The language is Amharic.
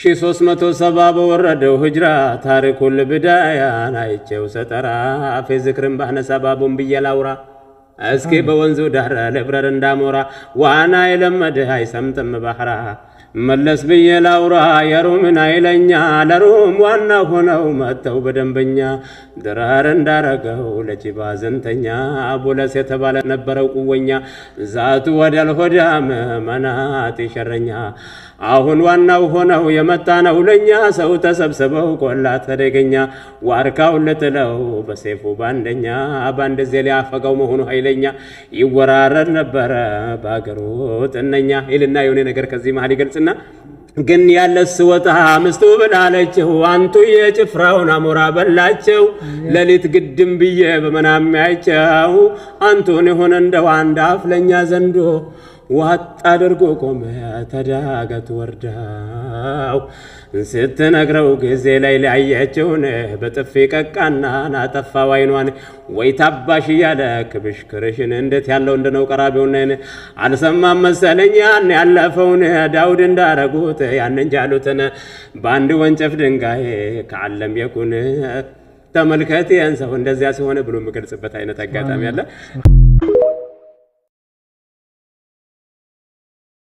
1370 በወረደው ህጅራ ታሪኩል ብዳያን አይቼው ሰጠራ አፌ ዝክርን ባነሳ ባቡን ብየላውራ እስኪ በወንዙ ዳር ለብረር እንዳሞራ ዋና የለመደ አይሰምጥም ባህራ መለስ ብየላውራ የሩምን አይለኛ ለሩም ዋና ሆነው መተው በደንበኛ ድራር እንዳረገው ለጂባ ዘንተኛ አቡለስ የተባለ ነበረው ቁወኛ ዛቱ ወደል ሆዳም መናት ይሸረኛ አሁን ዋናው ሆነው የመጣ ነው ለኛ ሰው ተሰብስበው ቆላ ተደገኛ ዋርካው ለተለው በሰይፉ ባንደኛ ባንደ ዘሊያ ፈጋው መሆኑ ኃይለኛ ይወራረድ ነበር ባገሩ ጥነኛ ይልና የሆነ ነገር ከዚህ መሃል ይገልጽና ግን ያለስ ወጣ ምስቱ ብላለችው አንቱ የጭፍራውን አሞራ በላቸው ለሊት ግድም ብዬ በመናም ያይቸው አንቱን የሆነ እንደው አንድ አፍለኛ ዘንዶ ዋጥ አድርጎ ቆመ ተዳገት ወርዳው ስትነግረው ጊዜ ላይ ላያቸውን በጥፊ ቀቃና ናጠፋው አይኗን ወይ ታባሽ ያለ ክብሽ ክርሽን እንዴት ያለው እንደነው ቀራቢውነን አልሰማም መሰለኝ ያን ያለፈውን ዳውድ እንዳረጉት ያንን ጃሉትን ባንድ ወንጨፍ ድንጋይ ከዓለም የኩን ተመልከት ያን ሰው እንደዚያ ሲሆነ ብሎ ምገልጽበት አይነት አጋጣሚ አለ።